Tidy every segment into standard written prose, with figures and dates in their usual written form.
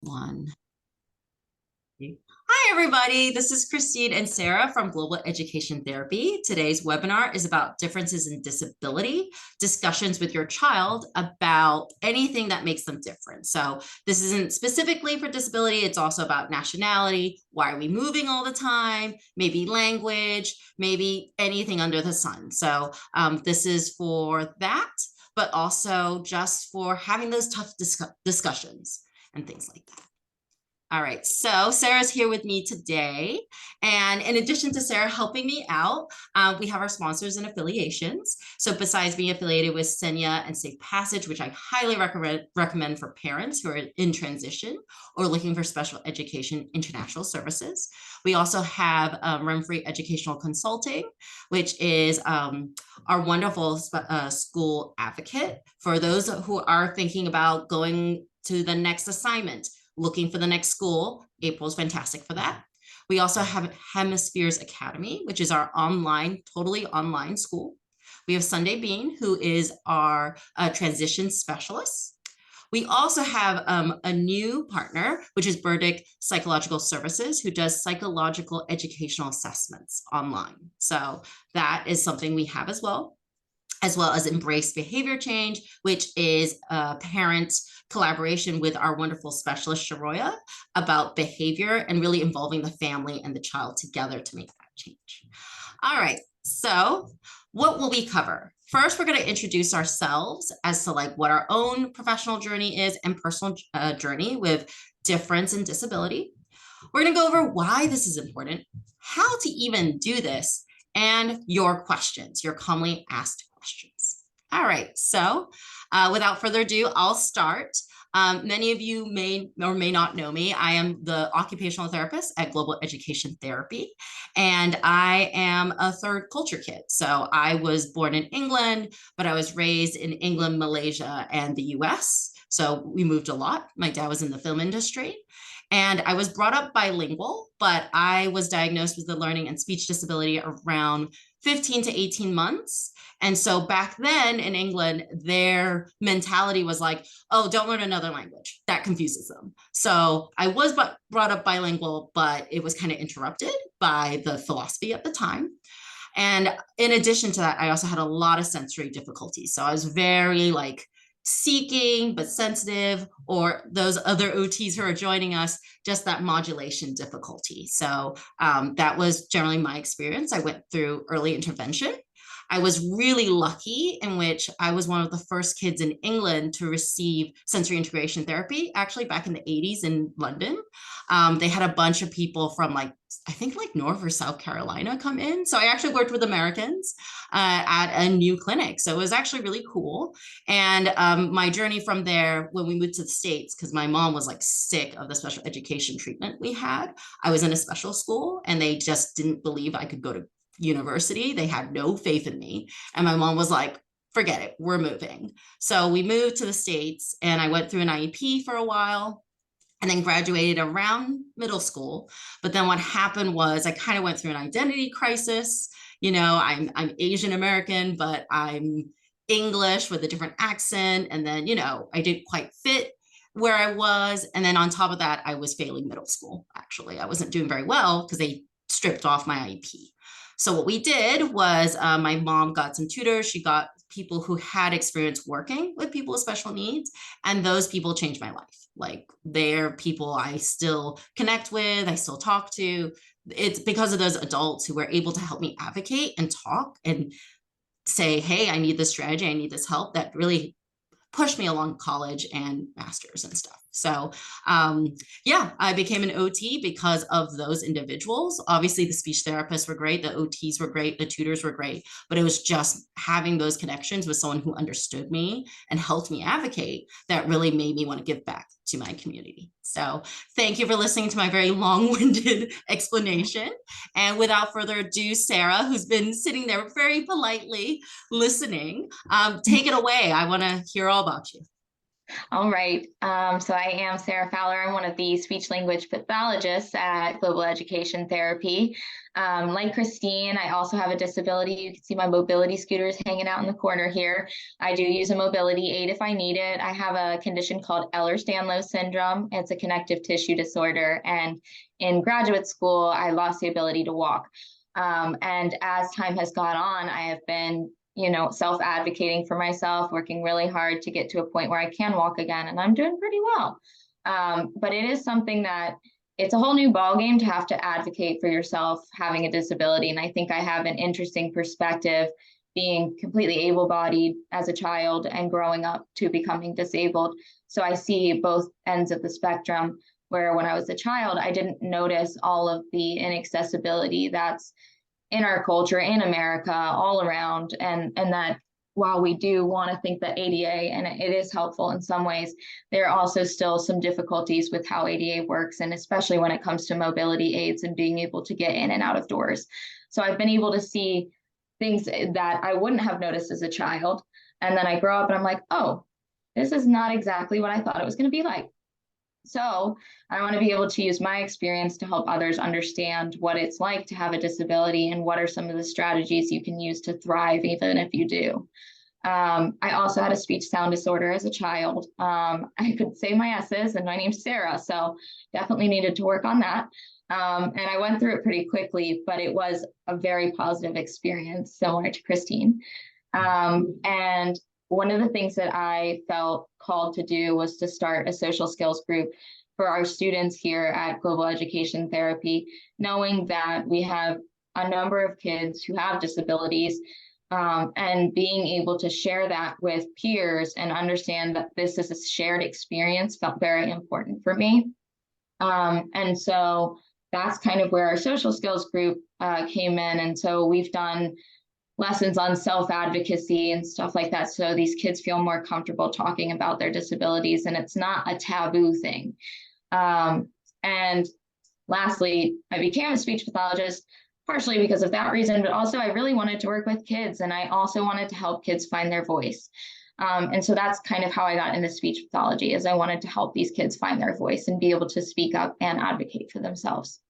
One. Hi, everybody. This is Christine and Sarah from Global Education Therapy. Today's webinar is about differences in disability, discussions with your child about anything that makes them different. So this isn't specifically for disability. It's also about nationality. Why are we moving all the time? Maybe language, maybe anything under the sun. So this is for that, but also just for having those tough discussions and things like that. All right, so Sarah's here with me today. And in addition to Sarah helping me out, we have our sponsors and affiliations. So besides being affiliated with Senya and Safe Passage, which I highly recommend for parents who are in transition or looking for special education international services. We also have Rem-Free Educational Consulting, which is our wonderful school advocate for those who are thinking about going to the next assignment, looking for the next school. April is fantastic for that. We also have Hemispheres Academy, which is our totally online school. We have Sunday Bean, who is our transition specialist. We also have a new partner, which is Burdick Psychological Services, who does psychological educational assessments online. So that is something we have as well as Embrace Behavior Change, which is a parent collaboration with our wonderful specialist, Sharoya, about behavior and really involving the family and the child together to make that change. All right, so what will we cover? First, we're going to introduce ourselves as to like what our own professional journey is and personal journey with difference and disability. We're going to go over why this is important, how to even do this, and your questions, your commonly asked questions. All right, so without further ado, I'll start. Many of you may or may not know me. I am the occupational therapist at Global Education Therapy, and I am a third culture kid. So I was born in England, but I was raised in England, Malaysia, and the US. So we moved a lot. My dad was in the film industry. And I was brought up bilingual, but I was diagnosed with a learning and speech disability around 15 to 18 months. And so back then in England, their mentality was like, oh, don't learn another language. That confuses them. So I was brought up bilingual, but it was kind of interrupted by the philosophy at the time. And in addition to that, I also had a lot of sensory difficulties. So I was very like seeking but sensitive, or those other OTs who are joining us, just that modulation difficulty. So that was generally my experience. I went through early intervention. I was really lucky in which I was one of the first kids in England to receive sensory integration therapy, actually back in the 80s in London. They had a bunch of people from like, I think like North or South Carolina come in. So I actually worked with Americans at a new clinic. So it was actually really cool. And my journey from there, when we moved to the States, because my mom was like sick of the special education treatment we had, I was in a special school and they just didn't believe I could go to university. They had no faith in me. And my mom was like, forget it, we're moving. So we moved to the States and I went through an IEP for a while and then graduated around middle school. But then what happened was I kind of went through an identity crisis. You know, I'm Asian American, but I'm English with a different accent. And then, you know, I didn't quite fit where I was. And then on top of that, I was failing middle school. Actually, I wasn't doing very well because they stripped off my IEP. So what we did was my mom got some tutors. She got people who had experience working with people with special needs. And those people changed my life. Like they're people I still connect with, I still talk to. It's because of those adults who were able to help me advocate and talk and say, hey, I need this strategy, I need this help, that really pushed me along college and masters and stuff. So yeah, I became an OT because of those individuals. Obviously the speech therapists were great, the OTs were great, the tutors were great, but it was just having those connections with someone who understood me and helped me advocate that really made me want to give back to my community. So thank you for listening to my very long-winded explanation. And without further ado, Sarah, who's been sitting there very politely listening, take it away. I want to hear all about you. All right. So I am Sarah Fowler. I'm one of the speech language pathologists at Global Education Therapy. Like Christine, I also have a disability. You can see my mobility scooters hanging out in the corner here. I do use a mobility aid if I need it. I have a condition called Ehlers-Danlos syndrome. It's a connective tissue disorder. And in graduate school, I lost the ability to walk. And as time has gone on, I have been self-advocating for myself, working really hard to get to a point where I can walk again, and I'm doing pretty well. But it is something that it's a whole new ballgame to have to advocate for yourself having a disability. And I think I have an interesting perspective being completely able-bodied as a child and growing up to becoming disabled. So I see both ends of the spectrum, where when I was a child, I didn't notice all of the inaccessibility that's in our culture, in America, all around, and that while we do want to think that ADA, and it is helpful in some ways, there are also still some difficulties with how ADA works, and especially when it comes to mobility aids and being able to get in and out of doors. So I've been able to see things that I wouldn't have noticed as a child, and then I grow up and I'm like, oh, this is not exactly what I thought it was going to be like. So I want to be able to use my experience to help others understand what it's like to have a disability and what are some of the strategies you can use to thrive, even if you do. I also had a speech sound disorder as a child. I could say my S's, and my name's Sarah, so definitely needed to work on that. And I went through it pretty quickly, but it was a very positive experience, similar to Christine. And one of the things that I felt called to do was to start a social skills group for our students here at Global Education Therapy, knowing that we have a number of kids who have disabilities, and being able to share that with peers and understand that this is a shared experience felt very important for me. And so that's kind of where our social skills group came in. And so we've done lessons on self-advocacy and stuff like that, so these kids feel more comfortable talking about their disabilities and it's not a taboo thing. And lastly, I became a speech pathologist partially because of that reason, but also I really wanted to work with kids, and I also wanted to help kids find their voice. And so that's kind of how I got into speech pathology, is I wanted to help these kids find their voice and be able to speak up and advocate for themselves.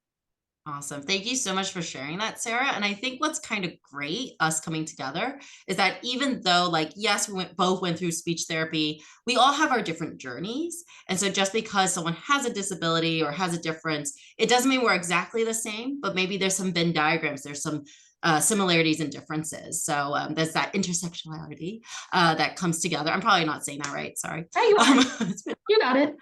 Awesome. Thank you so much for sharing that, Sarah. And I think what's kind of great, us coming together, is that even though, like, yes, both went through speech therapy, we all have our different journeys. And so just because someone has a disability or has a difference, it doesn't mean we're exactly the same, but maybe there's some Venn diagrams, there's some similarities and differences. So there's that intersectionality that comes together. I'm probably not saying that right. Sorry. Hey, you are. You got it.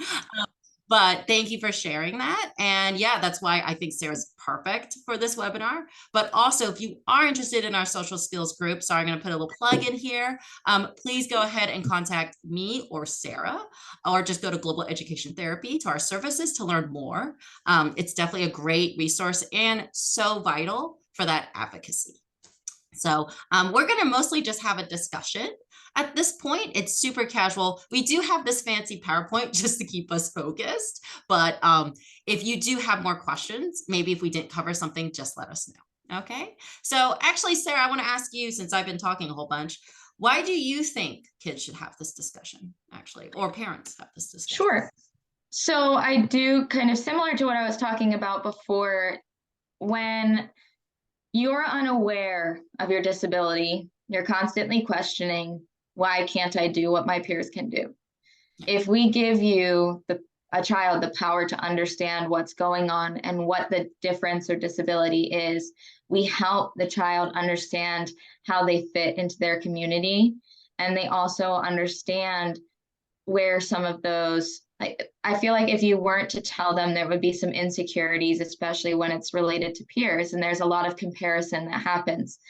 But thank you for sharing that. And yeah, that's why I think Sarah's perfect for this webinar. But also, if you are interested in our social skills group, sorry, I'm going to put a little plug in here. Please go ahead and contact me or Sarah, or just go to Global Education Therapy to our services to learn more. It's definitely a great resource and so vital for that advocacy. So we're going to mostly just have a discussion. At this point, it's super casual. We do have this fancy PowerPoint just to keep us focused. But if you do have more questions, maybe if we didn't cover something, just let us know. Okay. So actually, Sarah, I want to ask you, since I've been talking a whole bunch, why do you think kids should have this discussion, actually, or parents have this discussion? Sure. So I do, kind of similar to what I was talking about before, when you're unaware of your disability, you're constantly questioning, why can't I do what my peers can do? If we give a child the power to understand what's going on and what the difference or disability is, we help the child understand how they fit into their community. And they also understand where some of those, I feel like if you weren't to tell them, there would be some insecurities, especially when it's related to peers. And there's a lot of comparison that happens.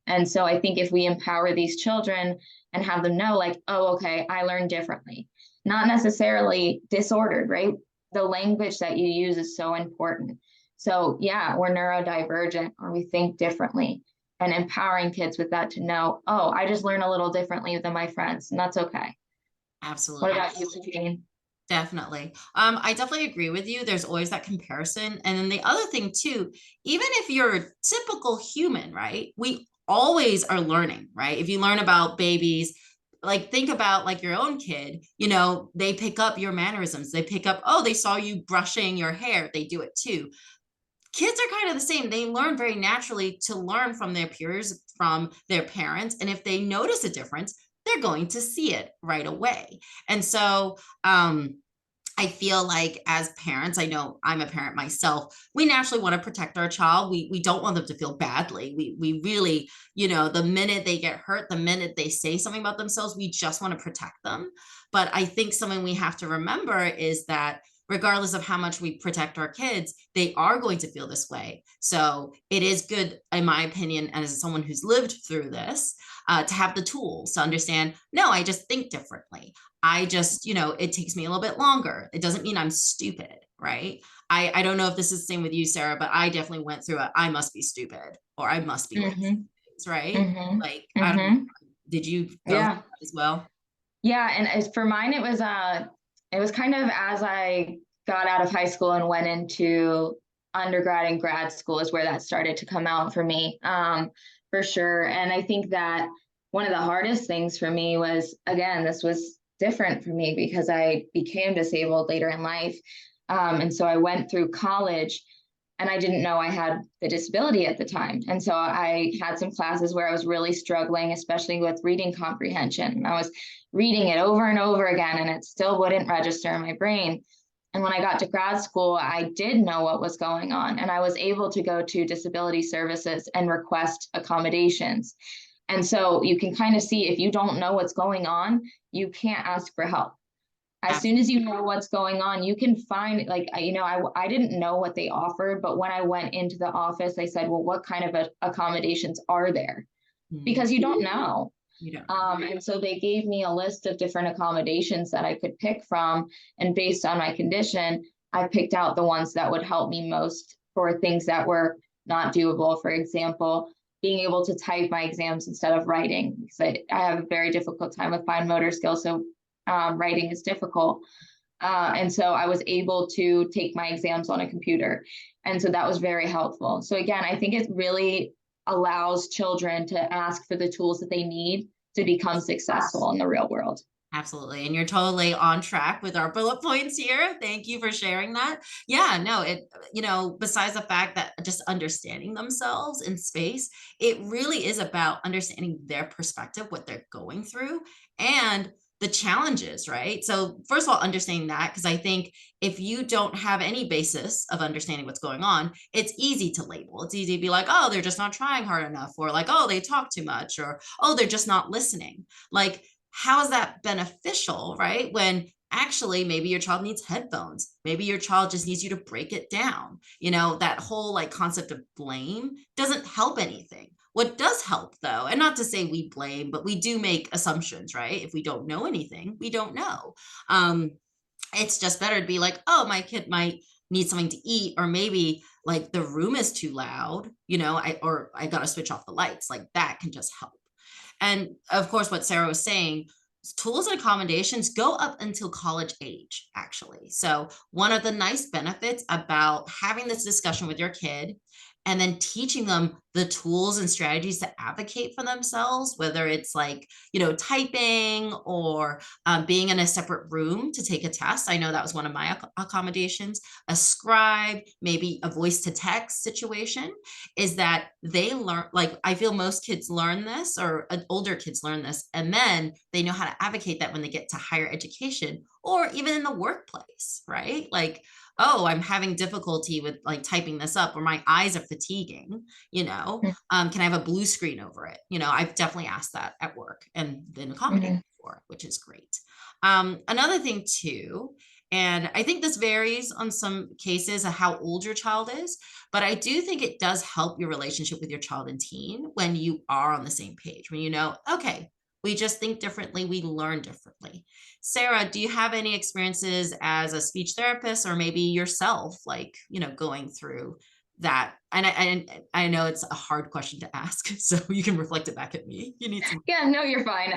And so I think if we empower these children and have them know, like, oh, okay, I learn differently, not necessarily disordered, right? The language that you use is so important. So yeah, we're neurodivergent, or we think differently, and empowering kids with that to know, oh, I just learn a little differently than my friends, and that's okay. Absolutely. What about you, Christine? Definitely. I definitely agree with you. There's always that comparison. And then the other thing too, even if you're a typical human, right? We always are learning, right? If you learn about babies, like think about like your own kid, they pick up your mannerisms. They pick up, oh, they saw you brushing your hair. They do it too. Kids are kind of the same. They learn very naturally to learn from their peers, from their parents. And if they notice a difference, they're going to see it right away. And so, I feel like as parents, I know I'm a parent myself, we naturally want to protect our child. We don't want them to feel badly. We really, the minute they get hurt, the minute they say something about themselves, we just want to protect them. But I think something we have to remember is that regardless of how much we protect our kids, they are going to feel this way. So it is good, in my opinion, and as someone who's lived through this, to have the tools to understand, no, I just think differently. I just, it takes me a little bit longer. It doesn't mean I'm stupid, right? I don't know if this is the same with you, Sarah, but I definitely went through I must be stupid or I must be lazy, right? Mm-hmm. Like, I don't know. Mm-hmm. Did you go through Yeah. that as well? Yeah. And as for mine, it was kind of as I got out of high school and went into undergrad and grad school is where that started to come out for me, for sure. And I think that one of the hardest things for me was, again, this was different for me because I became disabled later in life. And so I went through college and I didn't know I had the disability at the time. And so I had some classes where I was really struggling, especially with reading comprehension. And I was reading it over and over again, and it still wouldn't register in my brain. And when I got to grad school, I did know what was going on, and I was able to go to disability services and request accommodations. And so you can kind of see if you don't know what's going on, you can't ask for help. As soon as you know what's going on, you can find, like, I didn't know what they offered, but when I went into the office, I said, well, what kind of accommodations are there? Mhm. Because you don't know. You don't. And so they gave me a list of different accommodations that I could pick from. And based on my condition, I picked out the ones that would help me most for things that were not doable. For example, being able to type my exams instead of writing, because I have a very difficult time with fine motor skills. So writing is difficult. And so I was able to take my exams on a computer. And so that was very helpful. So again, I think it really allows children to ask for the tools that they need to become successful in the real world. Absolutely. And you're totally on track with our bullet points here. Thank you for sharing that. Yeah, no, besides the fact that just understanding themselves in space, it really is about understanding their perspective, what they're going through, and the challenges, right? So, first of all, understanding that, because I think if you don't have any basis of understanding what's going on, it's easy to label. It's easy to be like, oh, they're just not trying hard enough, or like, oh, they talk too much, or oh, they're just not listening. Like, how is that beneficial, right? When actually maybe your child needs headphones, maybe your child just needs you to break it down. That whole like concept of blame doesn't help anything. What does help though, and not to say we blame, but we do make assumptions, right? If we don't know anything, we don't know. It's just better to be like, oh, my kid might need something to eat, or maybe like the room is too loud, I gotta switch off the lights. Like that can just help. And of course, what Sarah was saying, tools and accommodations go up until college age, actually. So, one of the nice benefits about having this discussion with your kid and then teaching them the tools and strategies to advocate for themselves, whether it's like, typing or being in a separate room to take a test. I know that was one of my accommodations, a scribe, maybe a voice to text situation, is that they learn, like, I feel most kids learn this, or older kids learn this, and then they know how to advocate that when they get to higher education or even in the workplace, right? Like, oh, I'm having difficulty with like typing this up, or my eyes are fatiguing, can I have a blue screen over it? I've definitely asked that at work and been accommodated for, which is great. Another thing too, and I think this varies on some cases of how old your child is, but I do think it does help your relationship with your child and teen when you are on the same page, when okay, we just think differently, we learn differently. Sarah, do you have any experiences as a speech therapist, or maybe yourself, like, going through that? And I know it's a hard question to ask, so you can reflect it back at me. You need some. Yeah, no, you're fine.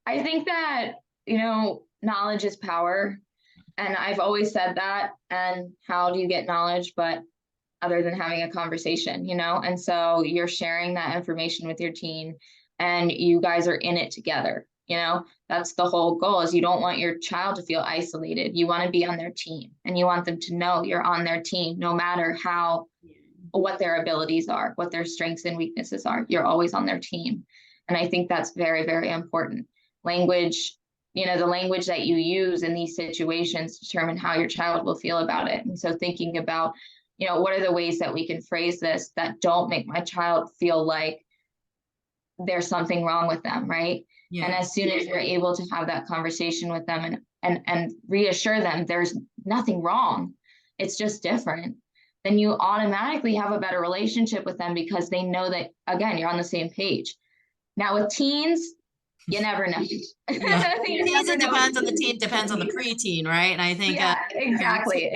I think that, knowledge is power. And I've always said that. And how do you get knowledge but other than having a conversation, And so you're sharing that information with your teen, and you guys are in it together. You know, that's the whole goal, is you don't want your child to feel isolated. You want to be on their team, and you want them to know you're on their team no matter what their abilities are, what their strengths and weaknesses are. You're always on their team. And I think that's very, very important. Language, the language that you use in these situations determine how your child will feel about it. And so thinking about, what are the ways that we can phrase this that don't make my child feel like there's something wrong with them, right? Yeah. And as soon as you're able to have that conversation with them and reassure them there's nothing wrong, it's just different, then you automatically have a better relationship with them because they know that, again, you're on the same page. Now with teens, you never know. Yeah. Teens, it depends on the teen, depends on the preteen, right? And I think exactly.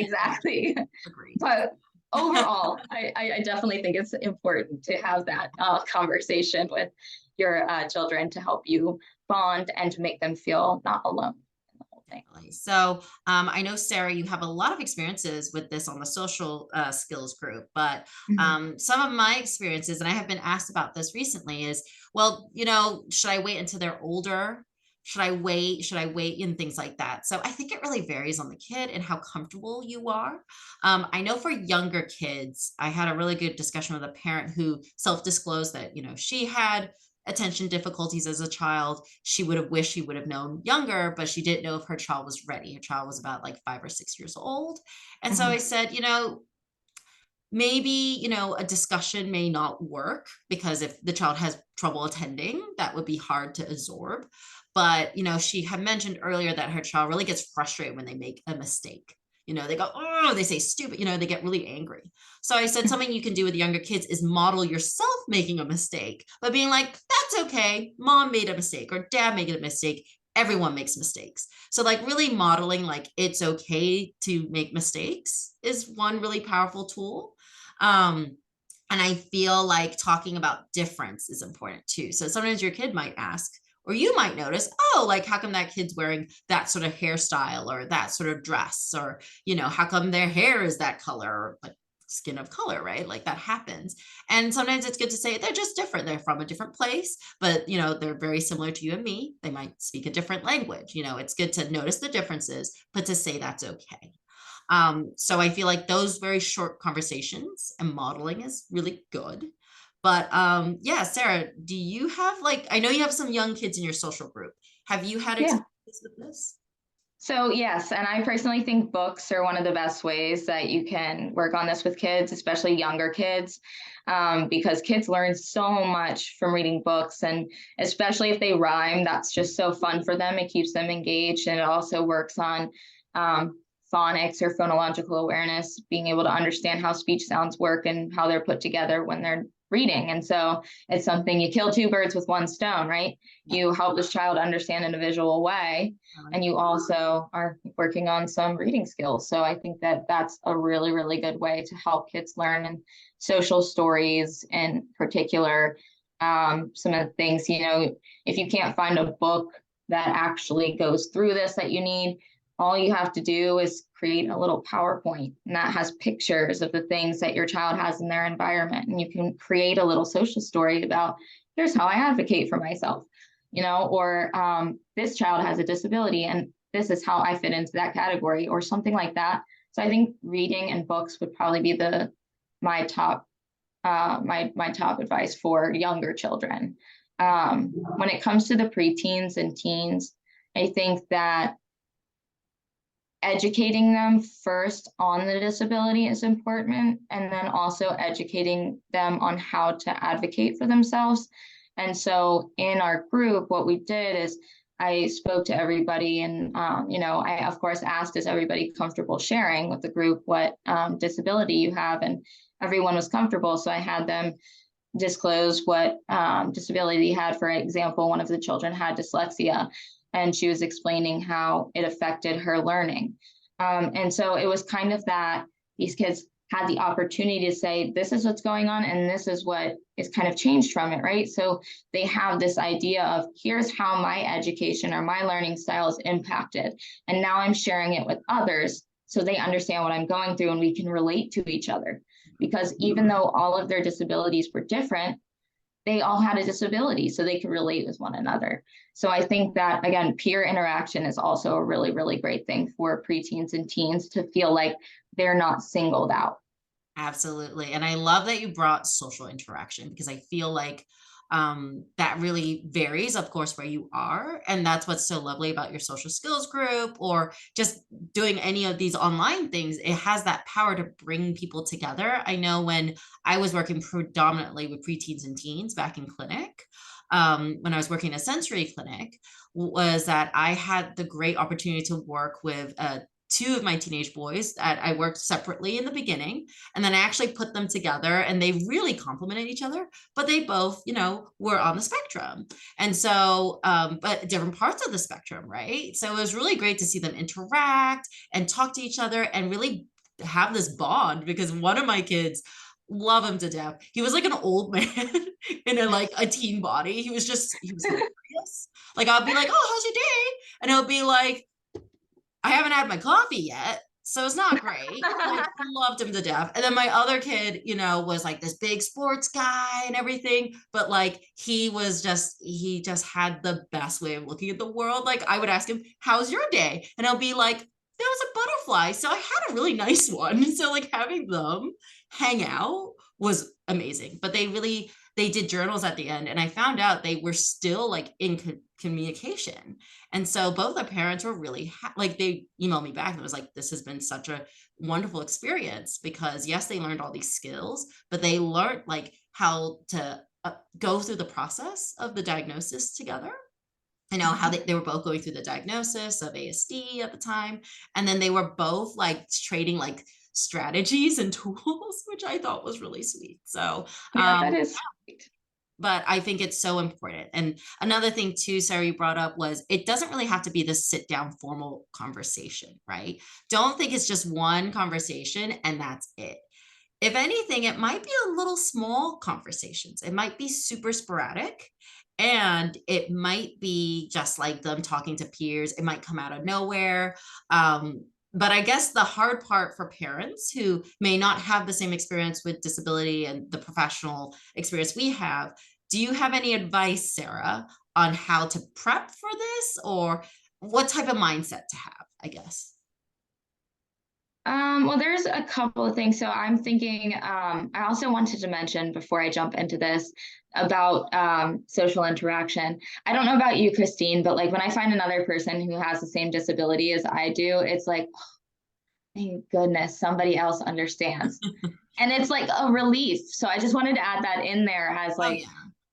Agreed. But overall, I definitely think it's important to have that conversation with your children to help you bond and to make them feel not alone in the whole thing. So I know, Sarah, you have a lot of experiences with this on the social skills group, but some of my experiences, and I have been asked about this recently, is, well, should I wait until they're older? Should I wait? And things like that. So I think it really varies on the kid and how comfortable you are. I know for younger kids, I had a really good discussion with a parent who self-disclosed that, she had attention difficulties as a child. She would have wished she would have known younger, but she didn't know if her child was ready. Her child was about like 5 or 6 years old. And so I said, maybe, a discussion may not work, because if the child has trouble attending, that would be hard to absorb. But, she had mentioned earlier that her child really gets frustrated when they make a mistake. They go, oh, they say stupid, they get really angry. So I said, something you can do with younger kids is model yourself making a mistake, but being like, that's okay. Mom made a mistake or dad made a mistake. Everyone makes mistakes. So like really modeling, like, it's okay to make mistakes is one really powerful tool. And I feel like talking about difference is important too. So sometimes your kid might ask, or you might notice, oh, like, how come that kid's wearing that sort of hairstyle or that sort of dress? Or, how come their hair is that color, or like skin of color, right? Like that happens. And sometimes it's good to say they're just different. They're from a different place, but, they're very similar to you and me. They might speak a different language. It's good to notice the differences, but to say that's okay. So I feel like those very short conversations and modeling is really good. But yeah, Sarah, do you have, like, I know you have some young kids in your social group. Have you had experience with this? So yes, and I personally think books are one of the best ways that you can work on this with kids, especially younger kids, because kids learn so much from reading books, and especially if they rhyme, that's just so fun for them. It keeps them engaged, and it also works on phonics or phonological awareness, being able to understand how speech sounds work and how they're put together when they're reading. And so it's something, you kill two birds with one stone, right? You help this child understand in a visual way, and you also are working on some reading skills. So I think that that's a really, really good way to help kids learn. And social stories in particular, some of the things, if you can't find a book that actually goes through this that you need, all you have to do is create a little PowerPoint, and that has pictures of the things that your child has in their environment. And you can create a little social story about, here's how I advocate for myself, or this child has a disability and this is how I fit into that category, or something like that. So I think reading and books would probably be my top advice for younger children. When it comes to the preteens and teens, I think that educating them first on the disability is important, and then also educating them on how to advocate for themselves. And so in our group, what we did is I spoke to everybody, and I of course asked, is everybody comfortable sharing with the group what disability you have? And everyone was comfortable. So I had them disclose what disability they had. For example, one of the children had dyslexia, and she was explaining how it affected her learning. And so it was kind of that these kids had the opportunity to say, this is what's going on, and this is what is kind of changed from it, right? So they have this idea of, here's how my education or my learning style is impacted. And now I'm sharing it with others so they understand what I'm going through and we can relate to each other. Because even though all of their disabilities were different, they all had a disability, so they could relate with one another. So I think that, again, peer interaction is also a really, really great thing for preteens and teens to feel like they're not singled out. Absolutely. And I love that you brought social interaction because I feel like that really varies, of course, where you are. And that's what's so lovely about your social skills group or just doing any of these online things. It has that power to bring people together. I know when I was working predominantly with preteens and teens back in clinic, when I was working in a sensory clinic, was that I had the great opportunity to work with two of my teenage boys that I worked separately in the beginning. And then I actually put them together and they really complemented each other, but they both, were on the spectrum. And so, but different parts of the spectrum, right? So it was really great to see them interact and talk to each other and really have this bond because one of my kids, love him to death. He was like an old man in a teen body. He was hilarious. Like I'll be like, "Oh, how's your day?" And he'll be like, I haven't had my coffee yet, so it's not great. I loved him to death. And then my other kid, was like this big sports guy and everything, but like he just had the best way of looking at the world. Like I would ask him, "How's your day?" And he'll be like, "There was a butterfly, so I had a really nice one." So like having them hang out was amazing. But they did journals at the end, and I found out they were still like in communication. And so both the parents were really like they emailed me back and was like, "This has been such a wonderful experience because yes, they learned all these skills, but they learned like how to go through the process of the diagnosis together." How they were both going through the diagnosis of ASD at the time. And then they were both like trading like strategies and tools, which I thought was really sweet. So, Yeah, that is sweet. but I think it's so important. And another thing too, Sarah, you brought up was it doesn't really have to be this sit down formal conversation, right? Don't think it's just one conversation and that's it. If anything, it might be a little small conversations. It might be super sporadic and it might be just like them talking to peers. It might come out of nowhere. But I guess the hard part for parents who may not have the same experience with disability and the professional experience we have, do you have any advice, Sarah, on how to prep for this or what type of mindset to have, I guess? Well, there's a couple of things. So I'm thinking, I also wanted to mention before I jump into this about social interaction. I don't know about you, Christine, but like when I find another person who has the same disability as I do, it's like, oh, thank goodness somebody else understands. And it's like a relief. So I just wanted to add that in there as Oh, like, yeah.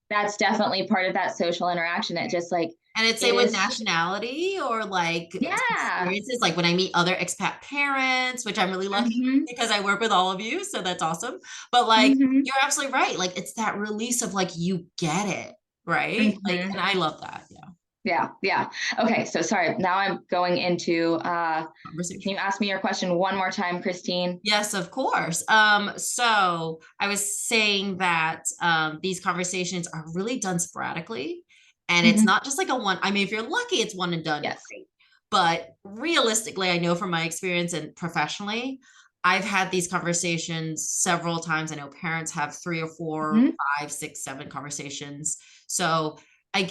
that's definitely part of that social interaction. It just like, And it's say it with is, nationality or like yeah. experiences, like when I meet other expat parents, which I'm really lucky Hmm. because I work with all of you, so that's awesome. But like Hmm. you're absolutely right. Like it's that release of like you get it, right? Like, Hmm. and I love that. Yeah. Yeah, yeah. Okay, so sorry. Now I'm going into can Conversation. you ask me your question one more time, Christine? Yes, of course. So I was saying that these conversations are really done sporadically, and it's Hmm. not just like a one. I mean, if you're lucky, it's one and done, Yes. great. But realistically, I know from my experience and professionally, I've had these conversations several times. I know parents have three or four, Hmm. five, six, seven conversations. So I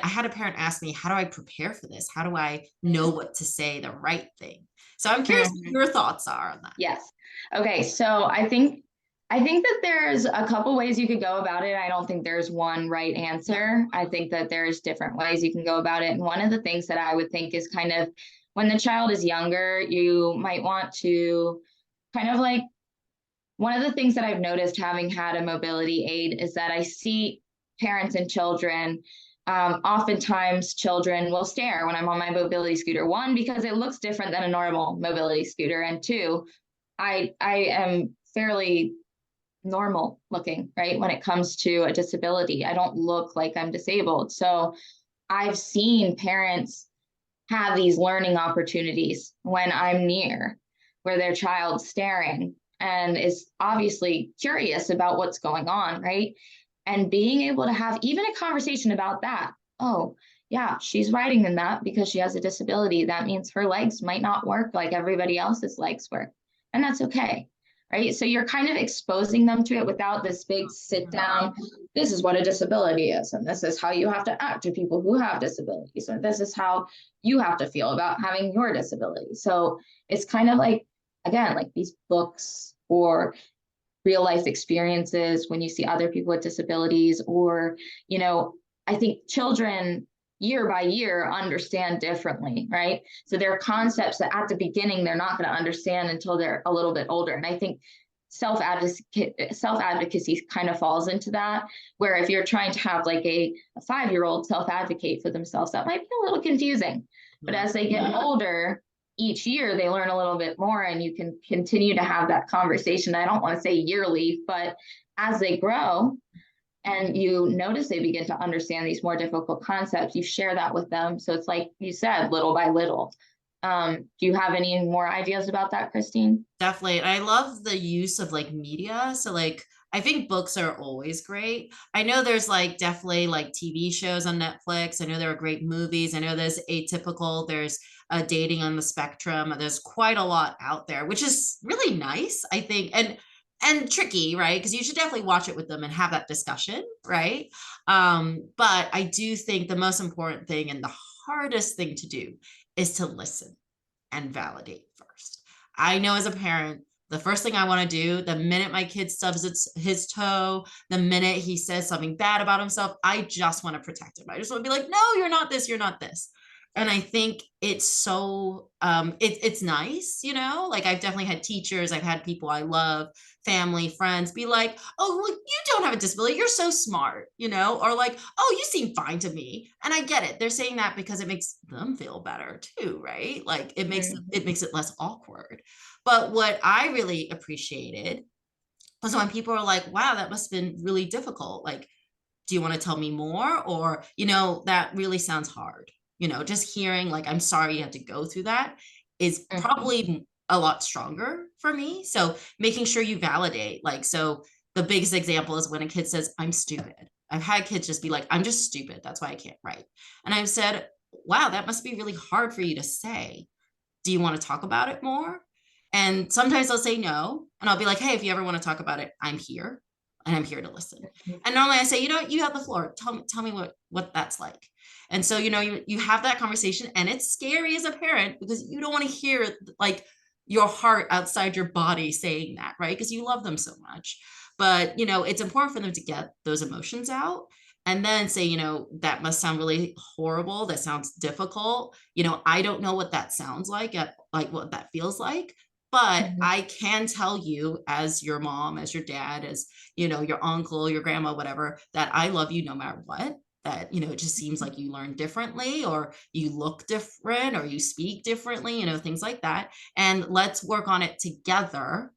had a parent ask me, how do I prepare for this? How do I know what to say, the right thing? So I'm curious what Hmm. your thoughts are on that. Yes. Okay, so I think that there's a couple ways you could go about it. I don't think there's one right Yeah. answer. I think that there's different ways you can go about it. And one of the things that I would think is kind of when the child is younger, you might want to kind of like one of the things that I've noticed having had a mobility aid is that I see parents and children. Oftentimes, children will stare when I'm on my mobility scooter. One, because it looks different than a normal mobility scooter, and two, I am fairly normal looking, right? When it comes to a disability, I don't look like I'm disabled. So I've seen parents have these learning opportunities when I'm near, where their child's staring and is obviously curious about what's going on, right? And being able to have even a conversation about that. Oh, yeah, she's riding in that because she has a disability. That means her legs might not work like everybody else's legs work. And that's okay, right? So you're kind of exposing them to it without this big sit down. This is what a disability is, and this is how you have to act to people who have disabilities, and this is how you have to feel about having your disability. So it's kind of like, again, like these books or real life experiences when you see other people with disabilities, or, I think children year by year understand differently, right? So there are concepts that at the beginning they're not going to understand until they're a little bit older. And I think self-advocacy kind of falls into that, where if you're trying to have like a 5-year-old self-advocate for themselves, that might be a little confusing. But as they get older, each year they learn a little bit more, and you can continue to have that conversation. I don't want to say yearly, but as they grow and you notice they begin to understand these more difficult concepts, you share that with them. So it's like you said, little by little. Do you have any more ideas about that, Christine? Definitely. And I love the use of like media. So like I think books are always great. I know there's like definitely like TV shows on Netflix. I know there are great movies. I know there's Atypical, there's Dating on the Spectrum. There's quite a lot out there, which is really nice, I think. And tricky, right? Because you should definitely watch it with them and have that discussion, right? But I do think the most important thing and the hardest thing to do is to listen and validate first. I know as a parent, the first thing I want to do, the minute my kid stubs his toe, the minute he says something bad about himself, I just want to protect him. I just want to be like, no, you're not this, you're not this. And I think it's so it's nice, like I've definitely had teachers, I've had people I love, family, friends be like, oh, well, you don't have a disability, you're so smart, or like, oh, you seem fine to me. And I get it, they're saying that because it makes them feel better too, right? Like it makes it less awkward. But what I really appreciated was when people are like, wow, that must have been really difficult, like, do you want to tell me more? Or, that really sounds hard. Just hearing like, I'm sorry you had to go through that is probably a lot stronger for me. So making sure you validate, like, so the biggest example is when a kid says, I'm stupid. I've had kids just be like, I'm just stupid. That's why I can't write. And I've said, wow, that must be really hard for you to say. Do you want to talk about it more? And sometimes they'll say no. And I'll be like, hey, if you ever want to talk about it, I'm here and I'm here to listen. And normally I say, you have the floor. Tell me what that's like. And so, you have that conversation, and it's scary as a parent because you don't want to hear like your heart outside your body saying that, right? Because you love them so much. But, it's important for them to get those emotions out and then say, that must sound really horrible. That sounds difficult. I don't know what that sounds like, like what that feels like. But I can tell you as your mom, as your dad, as, your uncle, your grandma, whatever, that I love you no matter what. That, it just seems like you learn differently, or you look different, or you speak differently, things like that. And let's work on it together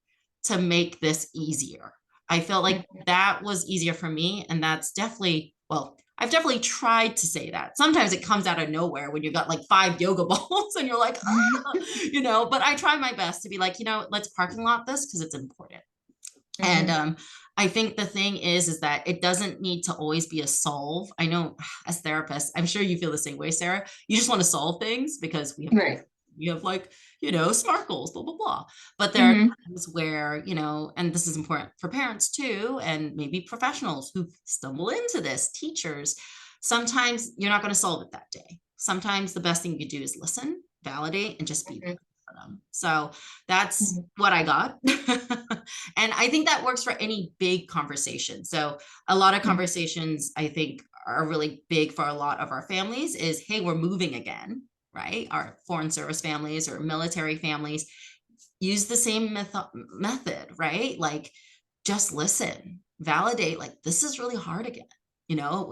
to make this easier. I felt like that was easier for me. And that's definitely, well, I've definitely tried to say that. Sometimes it comes out of nowhere when you got like 5 yoga balls and you're like, but I try my best to be like, let's parking lot this because it's important. And I think the thing is that it doesn't need to always be a solve. I know as therapists, I'm sure you feel the same way, Sarah. You just want to solve things because we have you have like, SMART goals, blah, blah, blah. But there are times where, and this is important for parents too, and maybe professionals who stumble into this, teachers, sometimes you're not going to solve it that day. Sometimes the best thing you can do is listen, validate, and just be there for them. So that's what I got. And I think that works for any big conversation. So a lot of conversations, I think, are really big for a lot of our families is, hey, we're moving again, right? Our foreign service families or military families use the same method, right? Like just listen, validate, like this is really hard again.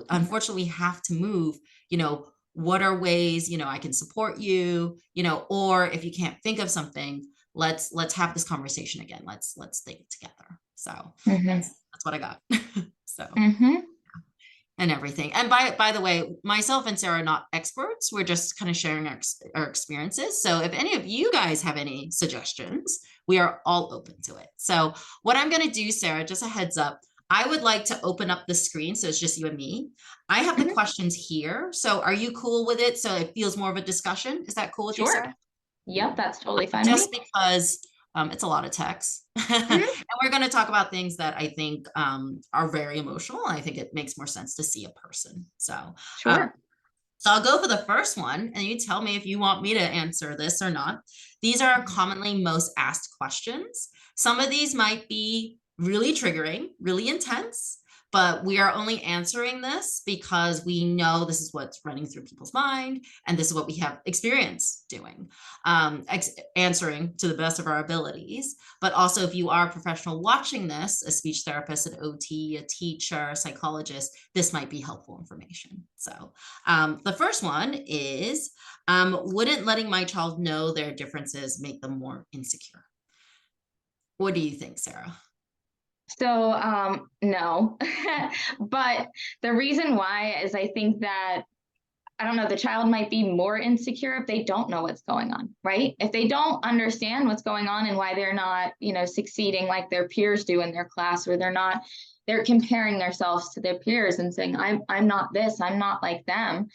Unfortunately, we have to move, what are ways, I can support you, or if you can't think of something, let's have this conversation again. Let's think together. So that's what I got. So and everything. And by the way, myself and Sarah are not experts. We're just kind of sharing our experiences. So if any of you guys have any suggestions, we are all open to it. So what I'm going to do, Sarah, just a heads up, I would like to open up the screen so it's just you and me. I have the questions here. So are you cool with it? So it feels more of a discussion. Is that cool with you, Sarah? Yep, that's totally fine. Just because It's a lot of text. And Mhm. we're going to talk about things that I think are very emotional. I think it makes more sense to see a person. Um, Sure. so I'll go for the first one, and you tell me if you want me to answer this or not. These are Mhm. commonly most asked questions. Some of these might be really triggering, really intense, but we are only answering this because we know this is what's running through people's mind, and this is what we have experience doing, answering to the best of our abilities. But also, if you are a professional watching this, a speech therapist, an OT, a teacher, a psychologist, this might be helpful information. So the first one is, wouldn't letting my child know their differences make them more insecure? What do you think, Sarah? So, no, but the reason why is I think that I don't know, the child might be more insecure if they don't know what's going on, right? If they don't understand what's going on and why they're not, succeeding like their peers do in their class, or they're comparing themselves to their peers and saying, I'm not this, I'm not like them.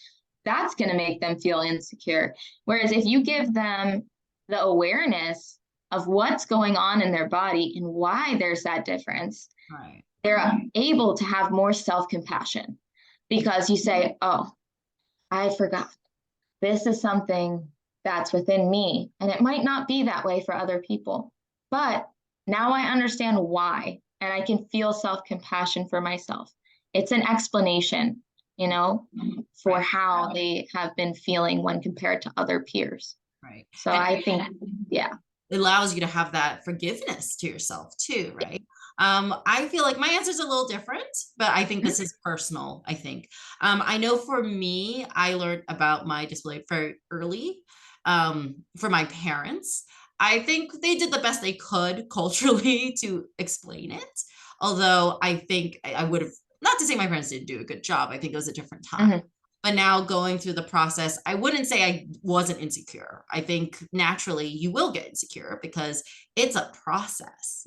That's going to make them feel insecure. Whereas if you give them the awareness of what's going on in their body and why there's that difference, Right. they're able to have more self-compassion because you say, oh, I forgot. This is something that's within me, and it might not be that way for other people. But now I understand why, and I can feel self compassion for myself. It's an explanation, for Right. how they have been feeling when compared to other peers. Right. So And I think, yeah. it allows you to have that forgiveness to yourself too, right? I feel like my answer is a little different, but I think this is personal. I think I know for me, I learned about my disability very early. For my parents, I think they did the best they could culturally to explain it. Although I think I would have, not to say my parents didn't do a good job. I think it was a different time. Mhm. But now going through the process, I wouldn't say I wasn't insecure. I think naturally you will get insecure because it's a process,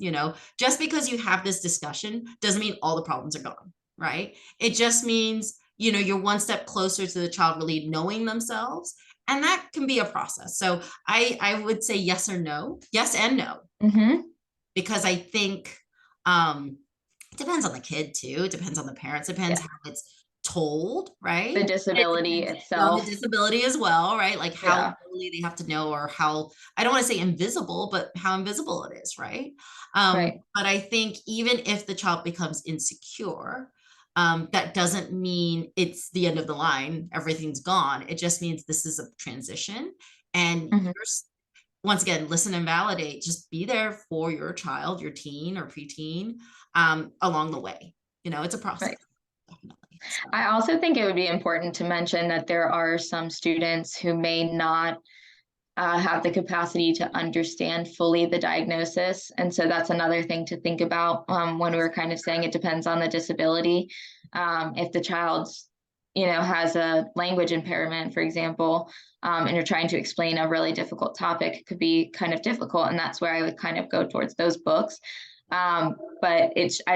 just because you have this discussion doesn't mean all the problems are gone, right? It just means, you're one step closer to the child really knowing themselves. And that can be a process. So I would say yes or no, yes and no, Mhm. because I think it depends on the kid too. It depends on the parents. It depends Yeah. how it's told, right? The And it disability depends on the itself. disability as well, right? Like how Yeah. early they have to know, or how, I don't want to say invisible, but how invisible it is, right? Right. But I think even if the child becomes insecure, that doesn't mean it's the end of the line, everything's gone. It just means this is a transition. And Mhm. once again, listen and validate, just be there for your child, your teen or preteen, along the way. It's a process, Right. definitely. So, I also think it would be important to mention that there are some students who may not have the capacity to understand fully the diagnosis. And so that's another thing to think about when we're kind of saying it depends on the disability. If the child's, has a language impairment, for example, and you're trying to explain a really difficult topic, it could be kind of difficult. And that's where I would kind of go towards those books. I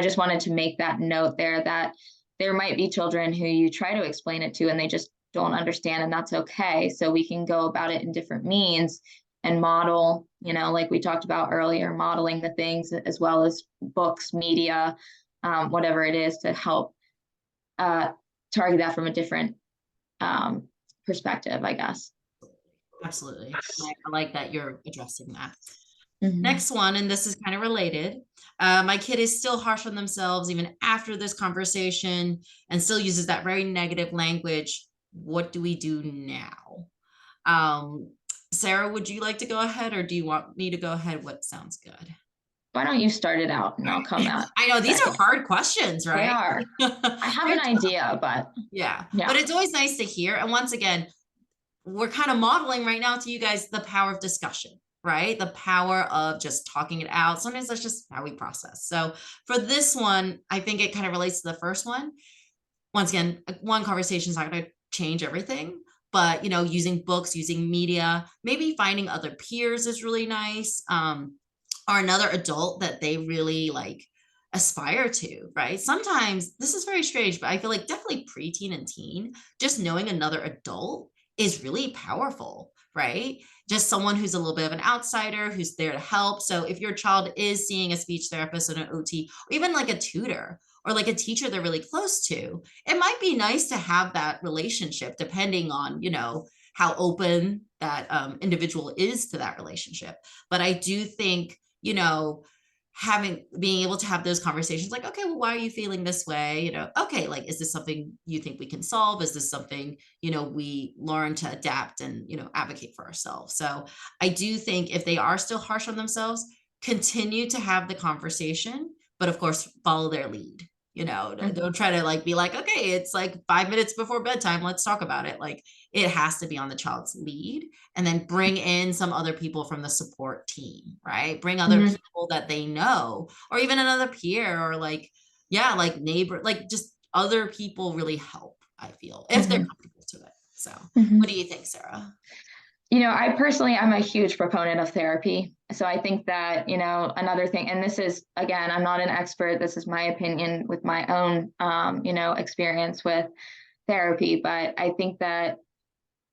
just wanted to make that note there that there might be children who you try to explain it to and they just don't understand, and that's okay. So we can go about it in different means and model, like we talked about earlier, modeling the things as well as books, media, whatever it is to help uh, target that from a different perspective, I guess. absolutely. I like that you're addressing that. Mhm. Next one, and this is kind of related. My kid is still harsh on themselves even after this conversation and still uses that very negative language. What do we do now? Um, Sarah, would you like to go ahead, or do you want me to go ahead? What sounds good? Why don't you start it out and I'll come out I know these are second? hard questions, They right? are. I have They're an tough. idea, but Yeah, but yeah. it's always nice to hear. And once again, we're kind of modeling right now to you guys the power of discussion, right? The power of just talking it out. Sometimes that's just how we process. So for this one, I think it kind of relates to the first one. Once again, one conversation is not going to change everything, but using books, using media, maybe finding other peers is really nice. Or another adult that they really like aspire to, right? Sometimes this is very strange, but I feel like definitely preteen and teen, just knowing another adult is really powerful, right? just someone who's a little bit of an outsider, who's there to help. So if your child is seeing a speech therapist and an OT, or even like a tutor or like a teacher they're really close to, it might be nice to have that relationship depending on, how open that individual is to that relationship. But I do think, being able to have those conversations like, okay, well, why are you feeling this way? Okay, like, is this something you think we can solve? Is this something, we learn to adapt and, advocate for ourselves? So I do think if they are still harsh on themselves, continue to have the conversation, but of course, follow their lead. Don't try to like be like, okay, it's like 5 minutes before bedtime, let's talk about it. Like, it has to be on the child's lead, and then bring in some other people from the support team, right? Bring other people that they know, or even another peer, or like, yeah, like neighbor, like just other people really help, I feel, if they're comfortable to it. So what do you think, Sarah? I personally, I'm a huge proponent of therapy. So I think that, another thing, and this is, again, I'm not an expert. This is my opinion with my own, experience with therapy, but I think that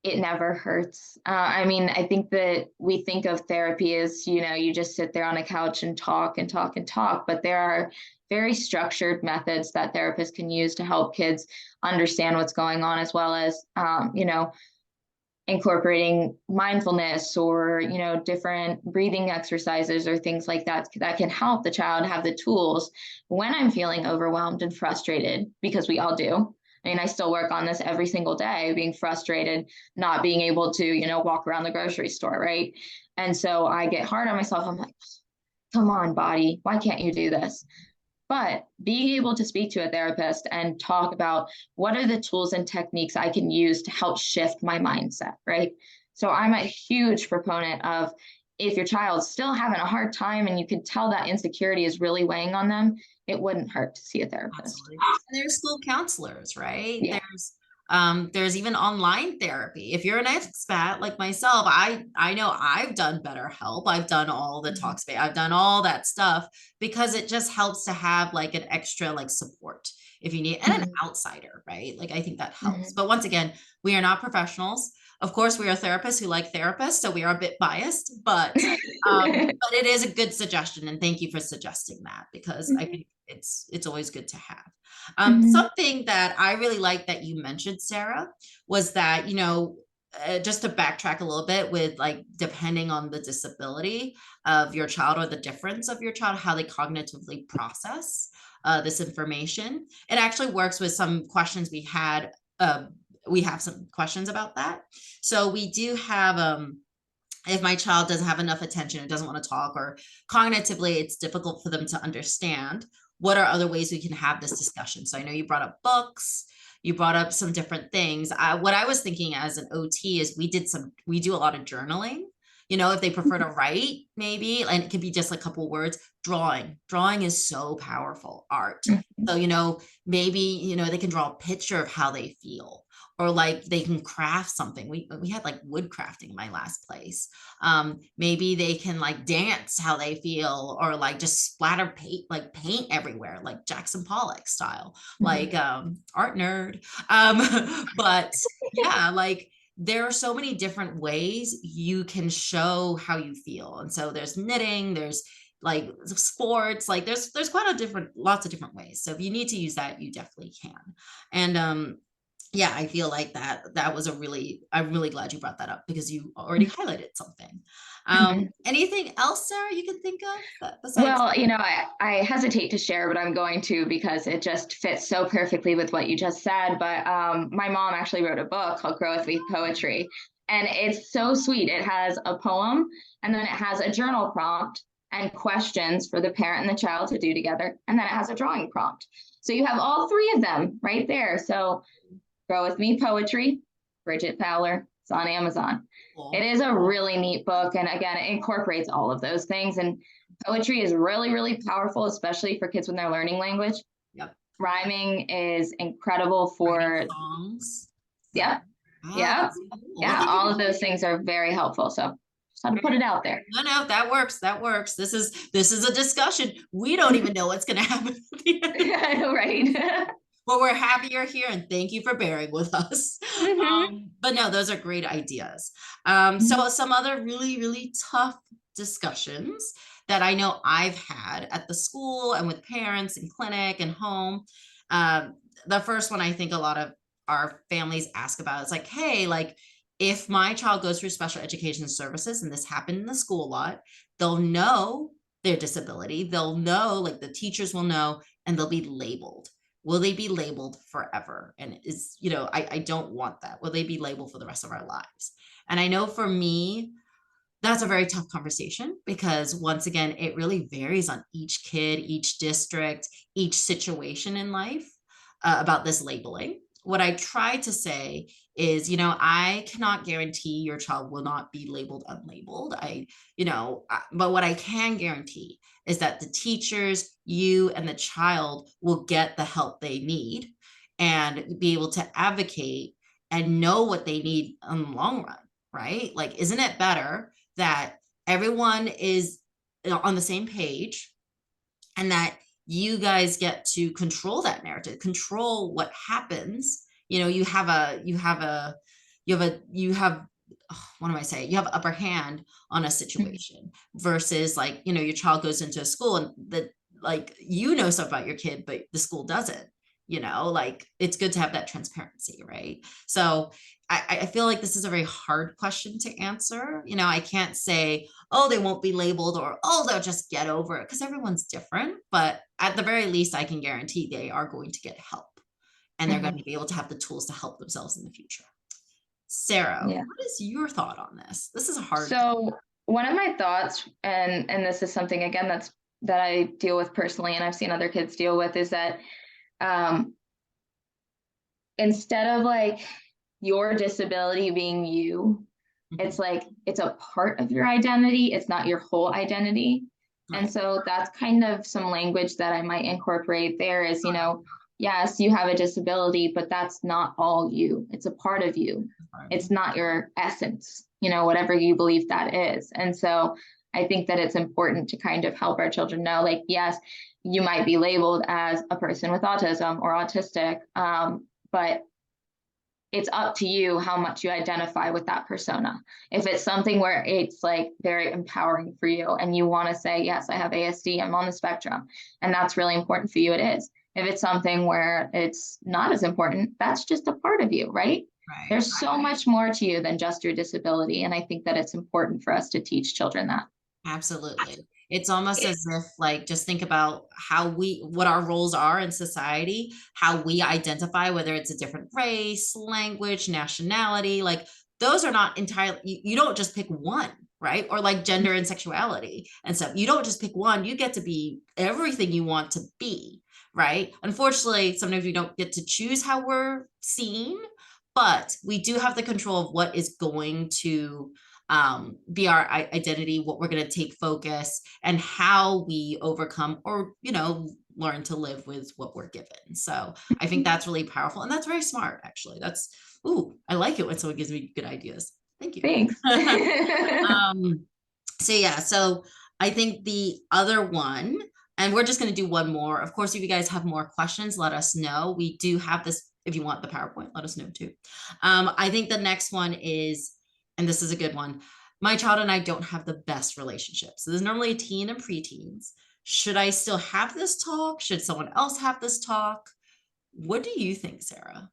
it never hurts. I think that we think of therapy as, you just sit there on a couch and talk and talk and talk, but there are very structured methods that therapists can use to help kids understand what's going on, as well as, incorporating mindfulness or, different breathing exercises or things like that that can help the child have the tools when I'm feeling overwhelmed and frustrated, because we all do. I still work on this every single day, being frustrated, not being able to, walk around the grocery store, right? And so I get hard on myself. I'm like, come on, body, why can't you do this? But being able to speak to a therapist and talk about what are the tools and techniques I can use to help shift my mindset, right? So I'm a huge proponent of, if your child's still having a hard time and you can tell that insecurity is really weighing on them, it wouldn't hurt to see a therapist. Absolutely. And there's school counselors, right? Yeah. There's even online therapy. If you're an expat like myself, I know I've done BetterHelp. I've done all the Talkspace. I've done all that stuff because it just helps to have like an extra like support if you need, and an outsider, right? Like, I think that helps. But once again, we are not professionals. Of course, we are therapists who like therapists, so we are a bit biased, but it is a good suggestion, and thank you for suggesting that, because I think it's always good to have. Something that I really like that you mentioned, Sarah, was that, just to backtrack a little bit, with like, depending on the disability of your child or the difference of your child, how they cognitively process this information. It actually works with some questions we had. We have some questions about that. So we do have, if my child doesn't have enough attention or doesn't want to talk, or cognitively it's difficult for them to understand, what are other ways we can have this discussion? So I know you brought up books, you brought up some different things. What I was thinking as an OT is we do a lot of journaling. If they prefer to write, maybe, and it could be just a couple words. Drawing is so powerful. Art. So, maybe, they can draw a picture of how they feel, or like they can craft something. We had like wood crafting in my last place. Maybe they can like dance how they feel, or like just splatter paint everywhere, like Jackson Pollock style, like art nerd. But yeah, like, there are so many different ways you can show how you feel. And so there's knitting, there's like sports, like there's lots of different ways. So if you need to use that, you definitely can. And yeah, I feel like that was I'm really glad you brought that up, because you already highlighted something. Anything else, Sarah, you can think of besides? Well, I hesitate to share, but I'm going to, because it just fits so perfectly with what you just said. But my mom actually wrote a book called Grow With Me Poetry, and it's so sweet. It has a poem, and then it has a journal prompt and questions for the parent and the child to do together, and then it has a drawing prompt. So you have all three of them right there. So Grow With Me Poetry, Bridget Fowler. It's on Amazon. Cool. It is a really neat book. And again, it incorporates all of those things. And poetry is really, really powerful, especially for kids when they're learning language. Yep. Rhyming is incredible for songs. Yeah. Yeah. Cool. Yeah. All of those things are very helpful. So just had to put it out there. No, that works. This is a discussion. We don't even know what's going to happen. Right. Well, we're happy you're here and thank you for bearing with us. Mhm. But no, those are great ideas. Mhm. So some other really, really tough discussions that I know I've had at the school and with parents and clinic and home. Um, the first one I think a lot of our families ask about is like, hey, like if my child goes through special education services, and this happened in the school a lot, they'll know their disability. They'll know, like the teachers will know, and they'll be labeled. Will they be labeled forever? And is, I don't want that. Will they be labeled for the rest of our lives? And I know for me, that's a very tough conversation because once again, it really varies on each kid, each district, each situation in life about this labeling. What I try to say is, I cannot guarantee your child will not be labeled unlabeled. But what I can guarantee is that the teachers, you, and the child will get the help they need and be able to advocate and know what they need in the long run, right? Like, isn't it better that everyone is on the same page and that you guys get to control that narrative, control what happens? You have what am I saying? You have upper hand on a situation versus like, your child goes into a school and the like, stuff about your kid, but the school doesn't, like it's good to have that transparency, right? So I feel like this is a very hard question to answer. I can't say, oh, they won't be labeled or, oh, they'll just get over it because everyone's different. But at the very least, I can guarantee they are going to get help and they're going Mhm. to be able to have the tools to help themselves in the future. Sarah, Yeah. what is your thought on this? This is a hard. So one of my thoughts, and this is something again that I deal with personally, and I've seen other kids deal with, is that um, instead of like your disability being you, Mhm. it's like it's a part of your identity. It's not your whole identity. And Right. so that's kind of some language that I might incorporate there is, yes, you have a disability, but that's not all you. It's a part of you. It's not your essence, whatever you believe that is. And so I think that it's important to kind of help our children know, like, yes, you might be labeled as a person with autism or autistic, but it's up to you how much you identify with that persona. If it's something where it's like very empowering for you and you want to say, yes, I have ASD, I'm on the spectrum, and that's really important for you, it is. If it's something where it's not as important, that's just a part of you, right? Right. There's so much more to you than just your disability. And I think that it's important for us to teach children that. Absolutely. It's almost as if, like, just think about what our roles are in society, how we identify, whether it's a different race, language, nationality, like those are not entirely, you don't just pick one, right? Or like gender and sexuality and stuff. You don't just pick one, you get to be everything you want to be, right? Unfortunately, sometimes we don't get to choose how we're seen, but we do have the control of what is going to be our identity, what we're going to take focus, and how we overcome or learn to live with what we're given. So I think that's really powerful, and that's very smart. Actually, I like it when someone gives me good ideas. Thank you. Thanks. um, so I think the other one, and we're just going to do one more. Of course, if you guys have more questions, let us know. We do have this. If you want the PowerPoint, let us know too. I think the next one is, and this is a good one. My child and I don't have the best relationship. So there's normally a teen and preteens. Should I still have this talk? Should someone else have this talk? What do you think, Sarah?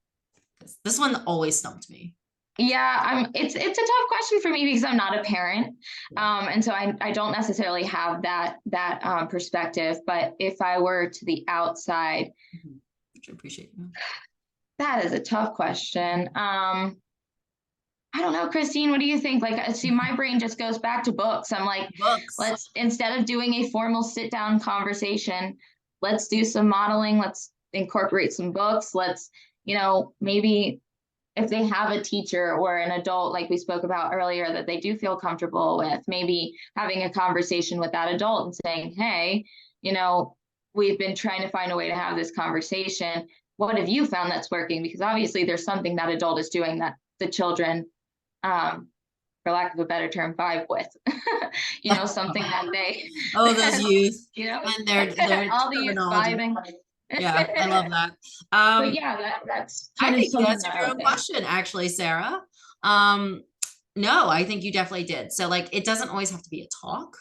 Because this one always stumped me. Yeah, it's a tough question for me because I'm not a parent. Yeah. And so I don't necessarily have that perspective. But if I were to the outside, Mhm. Which I appreciate. You. that is a tough question. I don't know, Christine, what do you think? Like, see, my brain just goes back to books. I'm like, Books. let's, instead of doing a formal sit down conversation, let's do some modeling. Let's incorporate some books. Let's, maybe if they have a teacher or an adult, like we spoke about earlier, that they do feel comfortable with, maybe having a conversation with that adult and saying, hey, we've been trying to find a way to have this conversation. What have you found that's working? Because obviously there's something that adult is doing that the children, um, for lack of a better term, vibe with, something that they, Oh, those youth you know, and their all the youth terminology. vibing. Yeah, I love that. But Um, yeah, that's I kind of think you something answered that I your would own say. question, actually, Sarah. Um, no, I think you definitely did. So like, it doesn't always have to be a talk.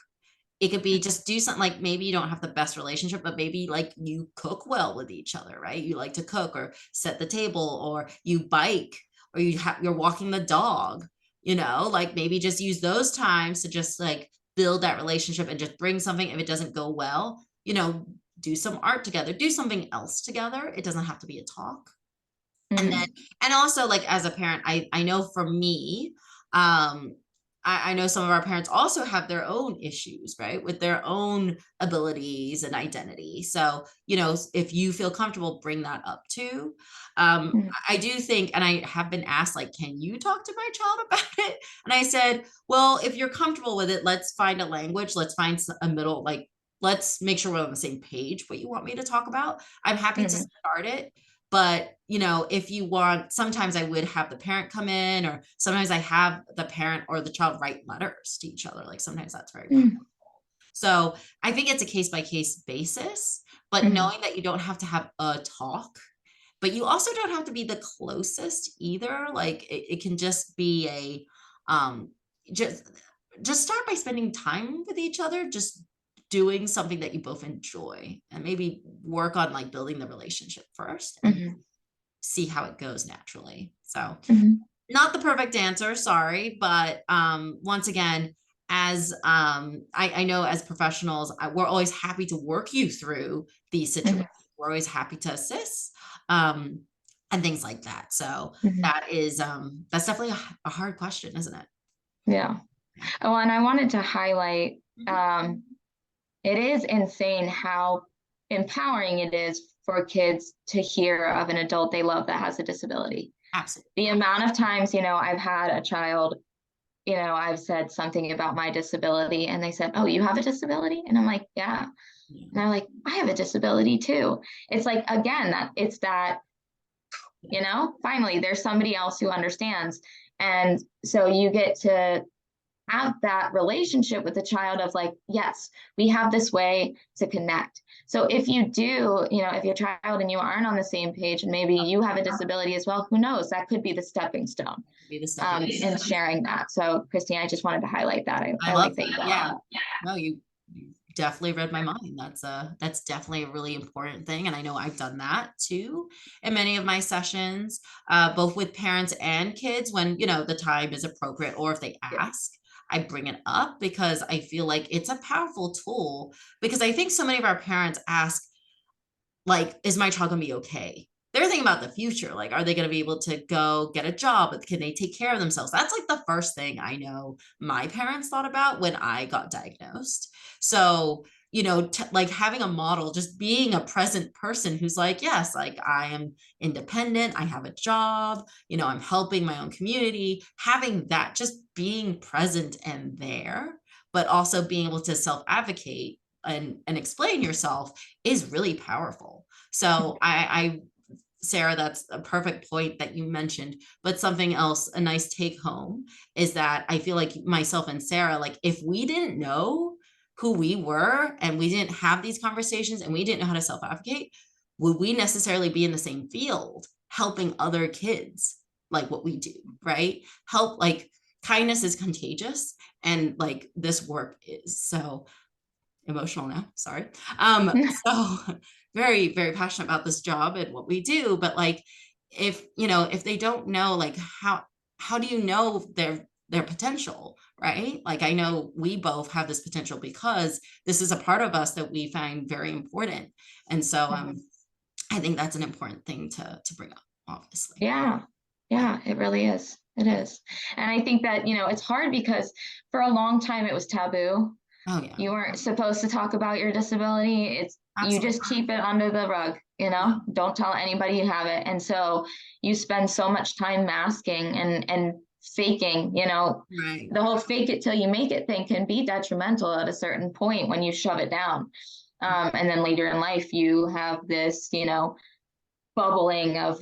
It could be just do something like maybe you don't have the best relationship, but maybe like you cook well with each other, right? You like to cook or set the table or you bike or you're walking the dog, like maybe just use those times to just like build that relationship and just bring something. If it doesn't go well, do some art together, do something else together. It doesn't have to be a talk. And then, Mhm, and also like as a parent, I know for me, um, I know some of our parents also have their own issues, right, with their own abilities and identity. So, if you feel comfortable, bring that up too. mhm, I do think, and I have been asked, like, can you talk to my child about it? And I said, well, if you're comfortable with it, let's find a language. Let's find a middle, like, let's make sure we're on the same page, what you want me to talk about. I'm happy to mhm, start it. But, if you want, sometimes I would have the parent come in, or sometimes I have the parent or the child write letters to each other. Like sometimes that's very powerful. mhm, So I think it's a case by case basis, but mhm, knowing that you don't have to have a talk, but you also don't have to be the closest either. Like it can just be um, just, just start by spending time with each other, just doing something that you both enjoy and maybe work on like building the relationship first and mhm, see how it goes naturally. So mhm, not the perfect answer, sorry, but once again, as I know as professionals, we're always happy to work you through these mhm, situations. We're always happy to assist um, and things like that. So mhm. that's definitely a hard question, isn't it? Yeah. Yeah. Oh, and I wanted to highlight, Mhm. um, it is insane how empowering it is for kids to hear of an adult they love that has a disability. Absolutely. The amount of times, I've had a child, I've said something about my disability and they said, "Oh, you have a disability?" And I'm like, "Yeah." And Yeah. they're like, "I have a disability too." It's like, again, that it's that, finally there's somebody else who understands. And so you get to have that relationship with the child of like, yes, we have this way to connect. So if you do, if your child and you aren't on the same page and maybe you have a disability as well, who knows, that could be the stepping stone Be the stepping. in sharing that. So Christine, I just wanted to highlight that. I I love like that you that. brought Yeah. that up. No, you definitely read my mind. That's definitely a really important thing. And I know I've done that too in many of my sessions, both with parents and kids when, the time is appropriate or if they Yeah. ask. I bring it up because I feel like it's a powerful tool because I think so many of our parents ask, like, is my child gonna be okay? They're thinking about the future. Like, are they gonna be able to go get a job? Can they take care of themselves? That's like the first thing I know my parents thought about when I got diagnosed. So, like having a model, just being a present person who's like, yes, like I am independent, I have a job, I'm helping my own community, having that, just being present and there, but also being able to self advocate and explain yourself is really powerful. So Sarah, that's a perfect point that you mentioned. But something else, a nice take home is that I feel like myself and Sarah, like if we didn't know who we were and we didn't have these conversations and we didn't know how to self advocate, would we necessarily be in the same field helping other kids like what we do, right? Help, like kindness is contagious and like this work is. So emotional now, sorry. So very, very passionate about this job and what we do, but like if they don't know, like how do you know their potential, right? Like I know we both have this potential because this is a part of us that we find very important. And so I think that's an important thing to bring up, obviously. Yeah. Yeah. Yeah, it really is. It Yeah. is. And I think that, it's hard because for a long time it was taboo. Oh yeah. You weren't supposed to talk about your disability. You Absolutely. just keep it under the rug, Yeah. don't tell anybody you have it. And so you spend so much time masking and faking, Right. the whole fake it till you make it thing can be detrimental at a certain point when you shove it down. And then later in life, you have this, bubbling of,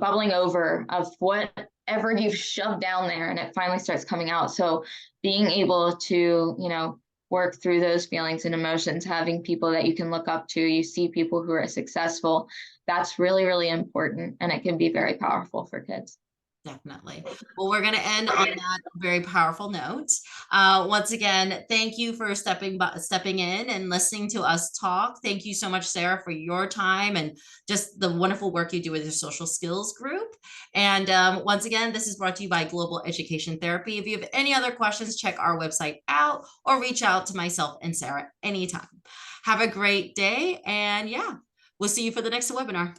bubbling over of whatever you've shoved down there and it finally starts coming out. So being able to, work through those feelings and emotions, having people that you can look up to, you see people who are successful, that's really, really important. And it can be very powerful for kids. Definitely. Well, we're going to end on that very powerful note. Once again, thank you for stepping in and listening to us talk. Thank you so much, Sarah, for your time and just the wonderful work you do with your social skills group. And once again, this is brought to you by Global Education Therapy. If you have any other questions, check our website out or reach out to myself and Sarah anytime. Have a great day. And yeah, we'll see you for the next webinar.